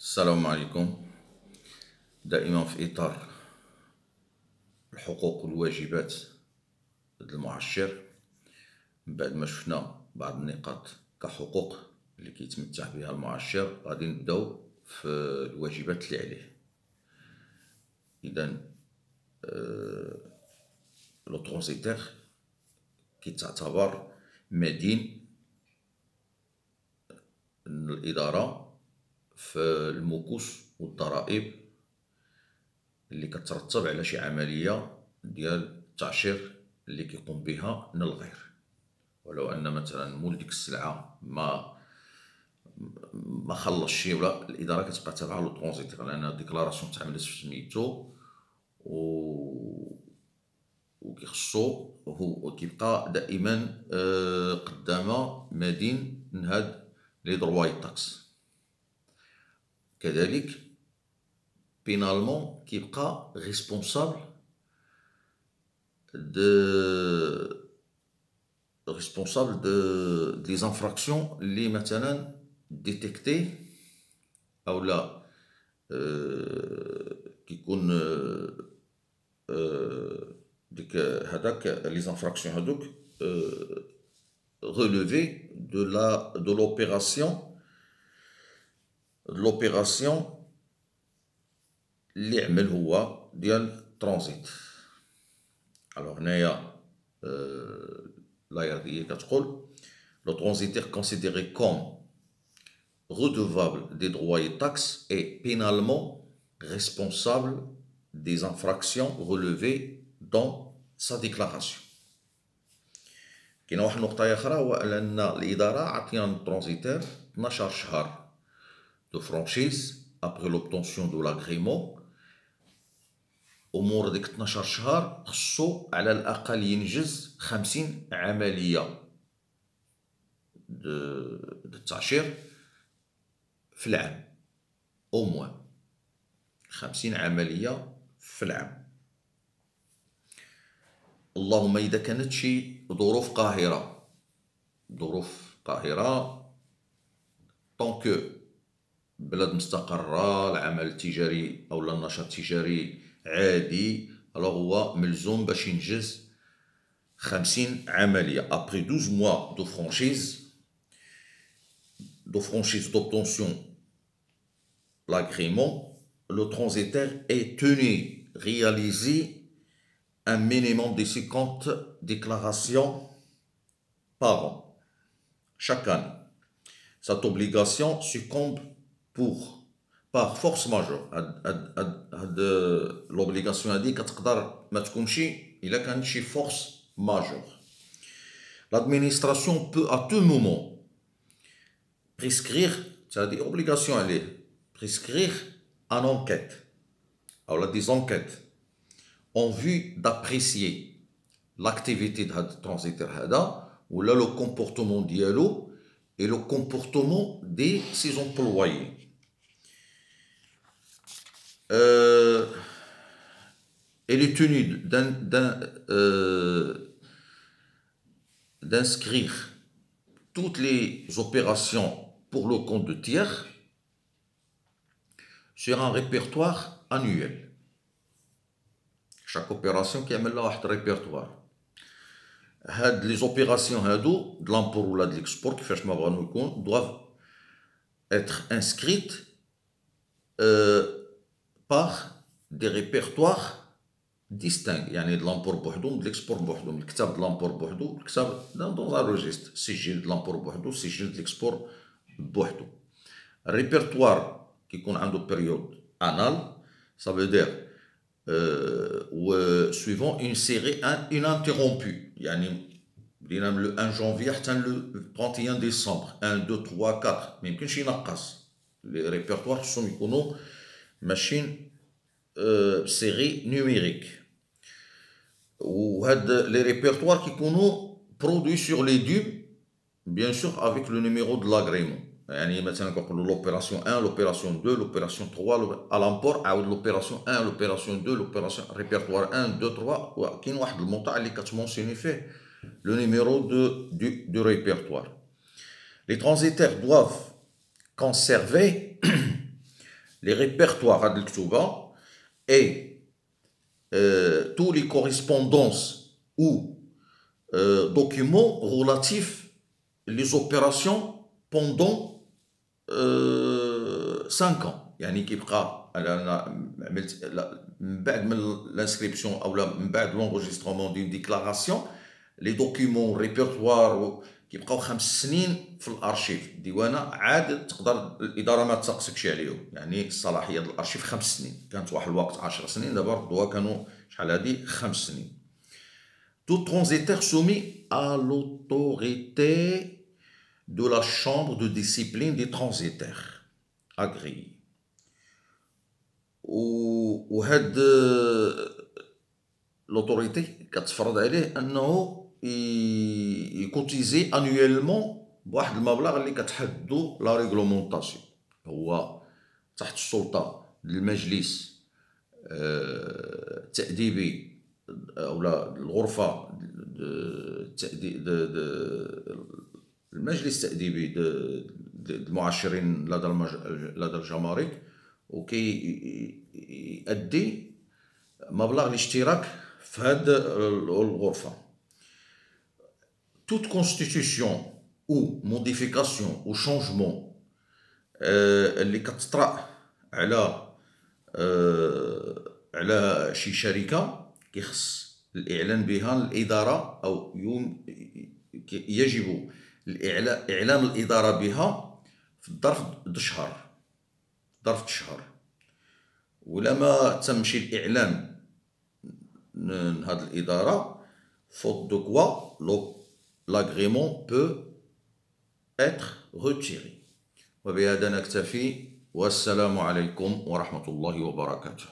السلام عليكم. دائما في إطار الحقوق والواجبات د المعشر، من بعد ما شفنا بعض النقاط كحقوق اللي كيتمتع بها المعشر، غادي نبداو في الواجبات اللي عليه. إذن لو ترونزيتير كيتعتبر مدين الإدارة في المكوس والضرائب اللي كترتب على شي عملية ديال التعشير اللي كيقوم بها من الغير، ولو ان مثلا مول ديك السلعة ما خلصش شي، ولا الإدارة كتبقى تابعة لو ترونزيتير لأن الديكلاراسيون تعملت في سميتو وكيخصو هو كيبقى دائما قدام مدين من هاد لي درواي تاكس. كذلك بينالمون كيبقى ريسبونسابل دو لي زانفراكسيون اللي مثلا ديتيكتي او لا كيكون ديك هذاك لي زانفراكسيون هذوك relevé de l'opération اللي عمل هو ديال ترانزيت. الوغ هنايا لايردية كتقول le transitaire considéré comme redevable des droits et taxes est pénalement responsable des infractions relevées dans sa déclaration. كاينه واحد النقطة أخرى، هو أن الإدارة عطينا الترانزيتير 12 شهر دو فرانشيز après l'obtention de l'agrément. أمور ديك 12 شهر خصو على الأقل ينجز 50 عملية د التعشير في العام، أو موان 50 عملية في العام. اللهم إذا كانت شي ظروف قاهرة طونكو بلاد مستقرة، العمل التجاري أو النشاط التجاري عادي، alors هو ملزوم باش ينجز 50 عملية. après 12 mois de franchise d'obtention l'agrément, le transitaire est tenu réaliser un minimum de 50 déclarations par an chaque année. Cette obligation succombe par force majeure. هاد l'obligation هادي كتقدر ما تكونش إلا كانت شي force majeure. L'administration peut à tout moment prescrire, c'est-à-dire obligation عليه prescrire une enquête ou des enquêtes en vue d'apprécier l'activité de هاد transitaire هذا ولا le comportement ديالو et le comportement de ses employés. Elle est tenue d'inscrire toutes les opérations pour le compte de tiers sur un répertoire annuel. Chaque opération qui amène là un répertoire. Les opérations de l'import ou de l'export doivent être inscrites par des répertoires distincts. يعني de l'import بوحدو، de l'export بوحدو، الكتاب de l'import بوحدو، الكتاب dans un registre، سجل de l'import بوحدو، سجل de l'export بوحدو. الريبرتوار كيكون عنده période anale، ça veut dire suivant une série ininterrompue، يعني بدينا من le 1 janvier حتى le 31 décembre 1 2 3 4، ما يمكنش ينقص. لي ريبرتوار خصهم يكونوا ماشيين série numérique. وهاد لي ريبرتوار كيكونوا produits sur les dubs bien sûr avec le numéro de l'agrément. يعني مثلا كنقولوا l'opération 1 l'opération 2 l'opération 3 à l'import عاود l'opération 1 l'opération 2 l'opération répertoire 1 2 3 وكاين واحد الموطع اللي كتمونسيوني فيه le numéro du répertoire. Les transitaires doivent conserver les répertoires هاد الكتوبة et tous les correspondances ou documents relatifs les opérations pendant 5 ans. يعني كيبقى انا عملت من بعد من الانسكريبسيون او من بعد لونغوجيسترومون دون ديكلاراسيون لي دوكيومون ريبرتوار كيبقاو 5 سنين في الارشيف الديوانه، عاد تقدر الاداره ما تسقسكش عليهم. يعني الصلاحيه ديال الارشيف 5 سنين، كانت واحد الوقت 10 سنين، دابا ردوها كانوا شحال هادي 5 سنين. Tout transitaire soumis à l'autorité de la chambre de discipline des transitaires agréés. وهاد لوتوريتي كتفرض عليه انه يكوتيزي انويلمون بواحد المبلغ اللي كتحددو لا ريغلومونطاسيون. هو تحت السلطه المجلس التأديبي او الغرفه المجلس التأديبي المعاشرين لدى الجمارك، وكيأدي مبلغ الاشتراك في هاد الغرفة. toute constitution ou modification ou changement اللي كتطرأ على شي شركة كيخص الإعلان بها الإدارة، أو يجب إعلام الإدارة بها في ظرف شهر. ولا ما تمشي الإعلان من هاد الإدارة، faute de quoi l'agrément peut être retiré. وبهذا نكتفي، والسلام عليكم ورحمة الله وبركاته.